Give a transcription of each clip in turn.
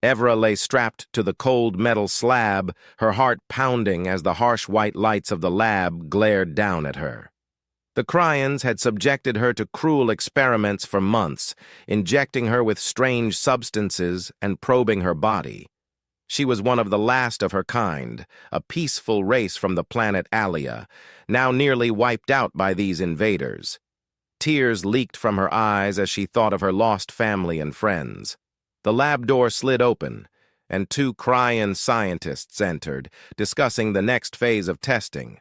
Evra lay strapped to the cold metal slab, her heart pounding as the harsh white lights of the lab glared down at her. The Cryans had subjected her to cruel experiments for months, injecting her with strange substances and probing her body. She was one of the last of her kind, a peaceful race from the planet Alia, now nearly wiped out by these invaders. Tears leaked from her eyes as she thought of her lost family and friends. The lab door slid open, and two Cryan scientists entered, discussing the next phase of testing.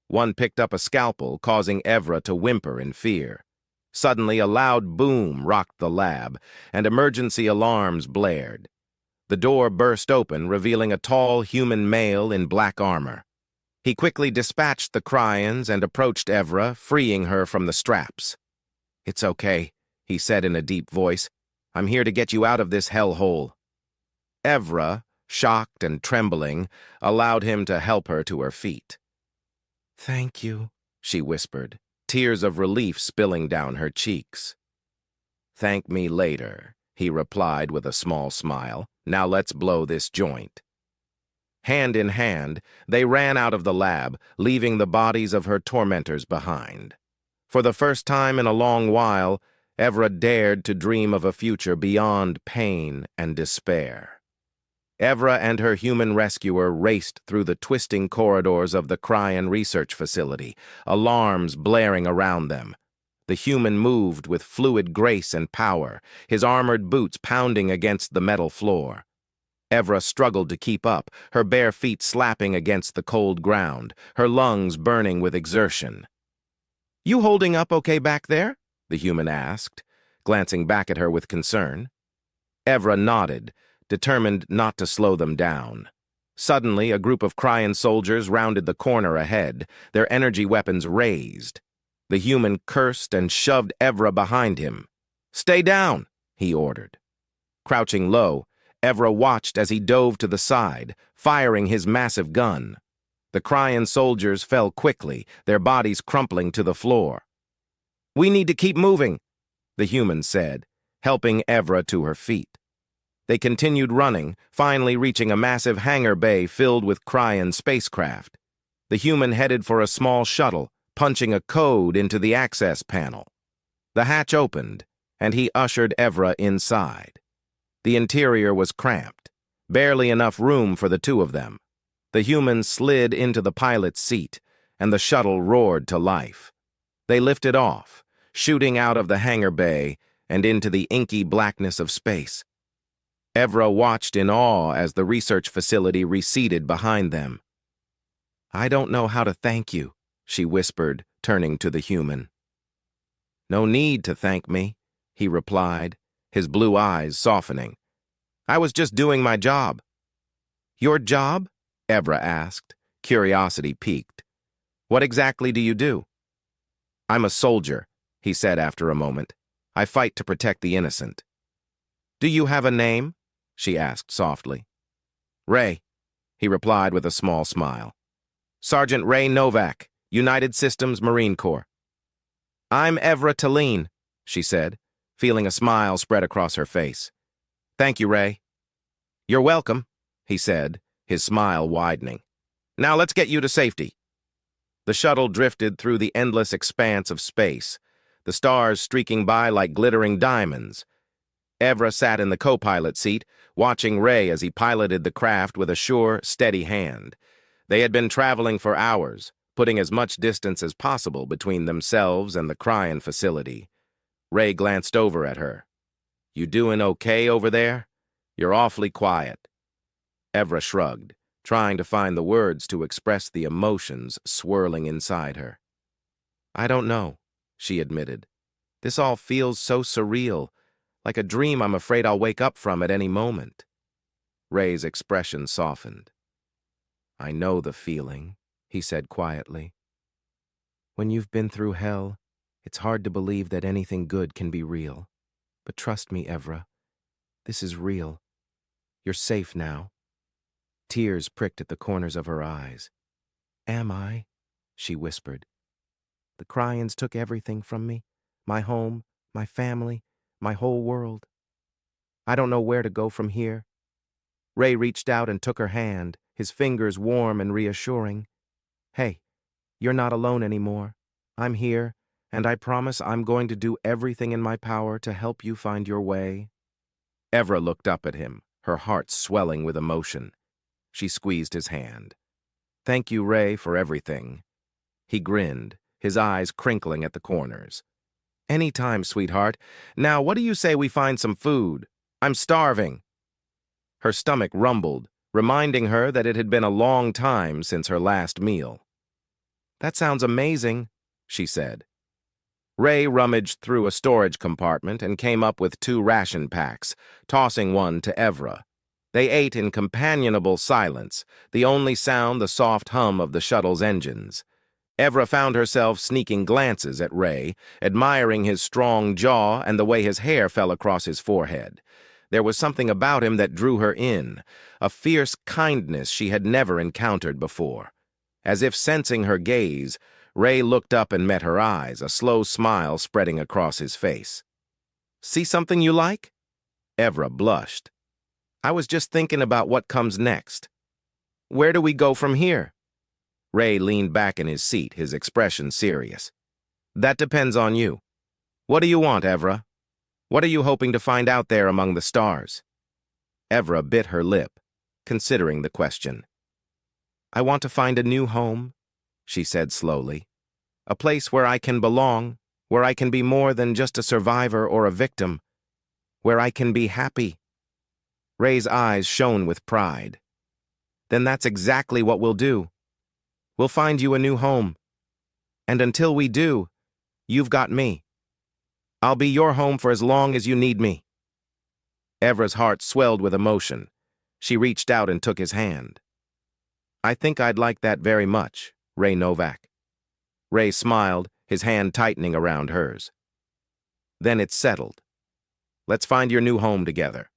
One picked up a scalpel, causing Evra to whimper in fear. Suddenly, a loud boom rocked the lab, and emergency alarms blared. The door burst open, revealing a tall human male in black armor. He quickly dispatched the Cryans and approached Evra, freeing her from the straps. "It's okay," he said in a deep voice. "I'm here to get you out of this hellhole." Evra, shocked and trembling, allowed him to help her to her feet. "Thank you," she whispered, tears of relief spilling down her cheeks. "Thank me later," he replied with a small smile. "Now let's blow this joint." Hand in hand, they ran out of the lab, leaving the bodies of her tormentors behind. For the first time in a long while, Evra dared to dream of a future beyond pain and despair. Evra and her human rescuer raced through the twisting corridors of the Cryan research facility, alarms blaring around them. The human moved with fluid grace and power, his armored boots pounding against the metal floor. Evra struggled to keep up, her bare feet slapping against the cold ground, her lungs burning with exertion. "You holding up okay back there?" the human asked, glancing back at her with concern. Evra nodded, determined not to slow them down. Suddenly, a group of Cryan soldiers rounded the corner ahead, their energy weapons raised. The human cursed and shoved Evra behind him. "Stay down," he ordered. Crouching low, Evra watched as he dove to the side, firing his massive gun. The Cryan soldiers fell quickly, their bodies crumpling to the floor. "We need to keep moving," the human said, helping Evra to her feet. They continued running, finally reaching a massive hangar bay filled with Cryan spacecraft. The human headed for a small shuttle, punching a code into the access panel. The hatch opened, and he ushered Evra inside. The interior was cramped, barely enough room for the two of them. The human slid into the pilot's seat, and the shuttle roared to life. They lifted off, shooting out of the hangar bay and into the inky blackness of space. Evra watched in awe as the research facility receded behind them. "I don't know how to thank you," she whispered, turning to the human. "No need to thank me," he replied, his blue eyes softening. "I was just doing my job." "Your job?" Evra asked, curiosity piqued. "What exactly do you do?" "I'm a soldier," he said after a moment. "I fight to protect the innocent." "Do you have a name?" she asked softly. "Ray," he replied with a small smile. "Sergeant Ray Novak, United Systems Marine Corps." "I'm Evra Talene," she said, feeling a smile spread across her face. "Thank you, Ray." "You're welcome," he said, his smile widening. "Now let's get you to safety." The shuttle drifted through the endless expanse of space, the stars streaking by like glittering diamonds. Evra sat in the co-pilot seat, watching Ray as he piloted the craft with a sure, steady hand. They had been traveling for hours, putting as much distance as possible between themselves and the Cryan facility. Ray glanced over at her. "You doing okay over there? You're awfully quiet." Evra shrugged, trying to find the words to express the emotions swirling inside her. "I don't know," she admitted. "This all feels so surreal, like a dream I'm afraid I'll wake up from at any moment." Ray's expression softened. "I know the feeling," he said quietly. "When you've been through hell, it's hard to believe that anything good can be real. But trust me, Evra, this is real. You're safe now." Tears pricked at the corners of her eyes. "Am I?" she whispered. "The Cryans took everything from me, my home, my family, my whole world. I don't know where to go from here. Ray reached out and took her hand, his fingers warm and reassuring. Hey, you're not alone anymore. I'm here, and I promise I'm going to do everything in my power to help you find your way. Evra looked up at him, her heart swelling with emotion. She squeezed his hand. Thank you, Ray, for everything. He grinned, his eyes crinkling at the corners. Any time, sweetheart. Now, what do you say we find some food? I'm starving. Her stomach rumbled, reminding her that it had been a long time since her last meal. That sounds amazing, she said. Ray rummaged through a storage compartment and came up with 2 ration packs, tossing one to Evra. They ate in companionable silence, the only sound the soft hum of the shuttle's engines. Evra found herself sneaking glances at Ray, admiring his strong jaw and the way his hair fell across his forehead. There was something about him that drew her in, a fierce kindness she had never encountered before. As if sensing her gaze, Ray looked up and met her eyes, a slow smile spreading across his face. See something you like? Evra blushed. I was just thinking about what comes next. Where do we go from here? Ray leaned back in his seat, his expression serious. That depends on you. What do you want, Evra? What are you hoping to find out there among the stars? Evra bit her lip, considering the question. I want to find a new home, she said slowly. A place where I can belong, where I can be more than just a survivor or a victim, where I can be happy. Ray's eyes shone with pride. Then that's exactly what we'll do. We'll find you a new home. And until we do, you've got me. I'll be your home for as long as you need me. Evra's heart swelled with emotion. She reached out and took his hand. I think I'd like that very much, Ray Novak. Ray smiled, his hand tightening around hers. Then it's settled. Let's find your new home together.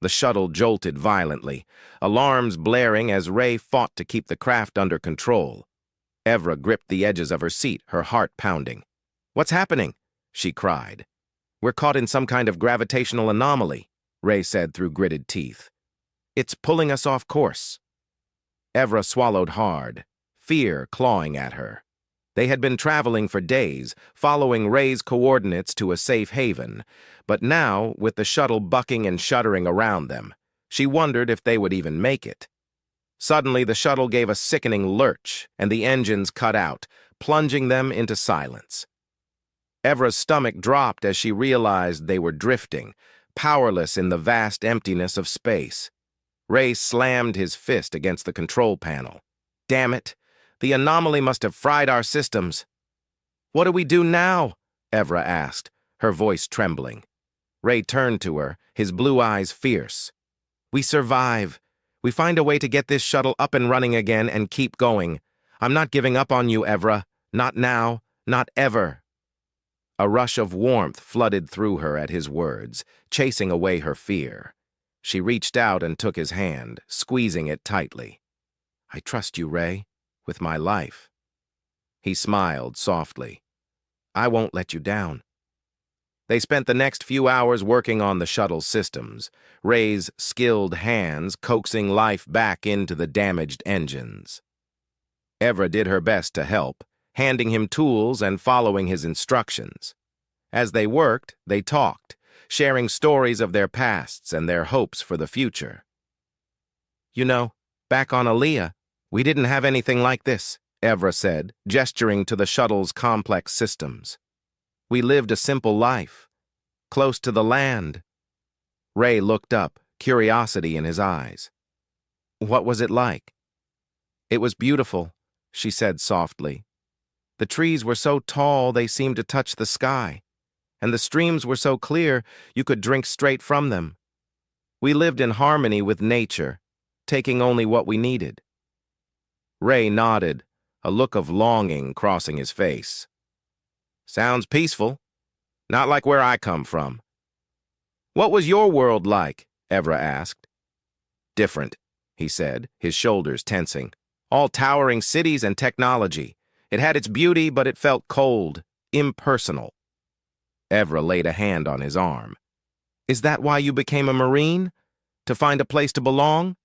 The shuttle jolted violently, alarms blaring as Ray fought to keep the craft under control. Evra gripped the edges of her seat, her heart pounding. What's happening? She cried. We're caught in some kind of gravitational anomaly, Ray said through gritted teeth. It's pulling us off course. Evra swallowed hard, fear clawing at her. They had been traveling for days, following Ray's coordinates to a safe haven, but now, with the shuttle bucking and shuddering around them, she wondered if they would even make it. Suddenly, the shuttle gave a sickening lurch, and the engines cut out, plunging them into silence. Evra's stomach dropped as she realized they were drifting, powerless in the vast emptiness of space. Ray slammed his fist against the control panel. Damn it! The anomaly must have fried our systems. What do we do now? Evra asked, her voice trembling. Ray turned to her, his blue eyes fierce. We survive. We find a way to get this shuttle up and running again and keep going. I'm not giving up on you, Evra. Not now. Not ever. A rush of warmth flooded through her at his words, chasing away her fear. She reached out and took his hand, squeezing it tightly. I trust you, Ray, with my life. He smiled softly. I won't let you down. They spent the next few hours working on the shuttle's systems, Ray's skilled hands coaxing life back into the damaged engines. Evra did her best to help, handing him tools and following his instructions. As they worked, they talked, sharing stories of their pasts and their hopes for the future. You know, back on Aliyah, we didn't have anything like this, Evra said, gesturing to the shuttle's complex systems. We lived a simple life, close to the land. Ray looked up, curiosity in his eyes. What was it like? It was beautiful, she said softly. The trees were so tall they seemed to touch the sky, and the streams were so clear you could drink straight from them. We lived in harmony with nature, taking only what we needed. Ray nodded, a look of longing crossing his face. Sounds peaceful. Not like where I come from. What was your world like? Evra asked. Different, he said, his shoulders tensing. All towering cities and technology. It had its beauty, but it felt cold, impersonal. Evra laid a hand on his arm. Is that why you became a Marine? To find a place to belong?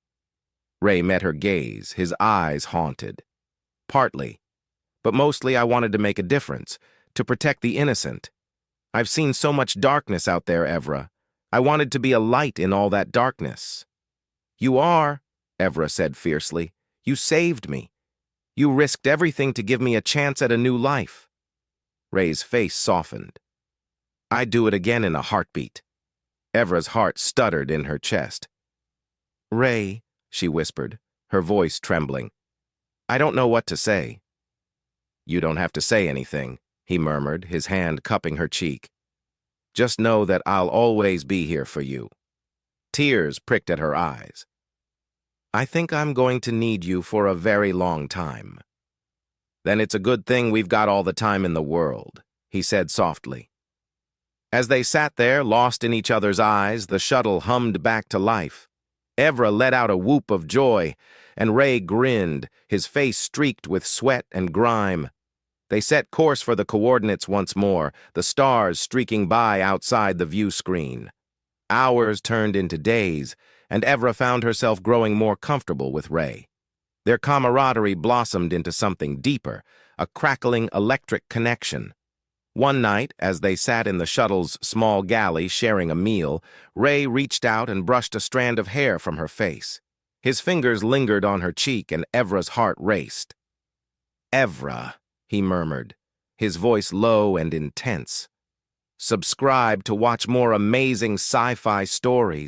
Ray met her gaze, his eyes haunted. Partly. But mostly I wanted to make a difference, to protect the innocent. I've seen so much darkness out there, Evra. I wanted to be a light in all that darkness. You are, Evra said fiercely. You saved me. You risked everything to give me a chance at a new life. Ray's face softened. I'd do it again in a heartbeat. Evra's heart stuttered in her chest. Ray, she whispered, her voice trembling. I don't know what to say. You don't have to say anything, he murmured, his hand cupping her cheek. Just know that I'll always be here for you. Tears pricked at her eyes. I think I'm going to need you for a very long time. Then it's a good thing we've got all the time in the world, he said softly. As they sat there, lost in each other's eyes, the shuttle hummed back to life. Evra let out a whoop of joy, and Ray grinned, his face streaked with sweat and grime. They set course for the coordinates once more, the stars streaking by outside the view screen. Hours turned into days, and Evra found herself growing more comfortable with Ray. Their camaraderie blossomed into something deeper, a crackling electric connection. One night, as they sat in the shuttle's small galley sharing a meal, Ray reached out and brushed a strand of hair from her face. His fingers lingered on her cheek, and Evra's heart raced. Evra, he murmured, his voice low and intense. Subscribe to watch more amazing sci-fi stories.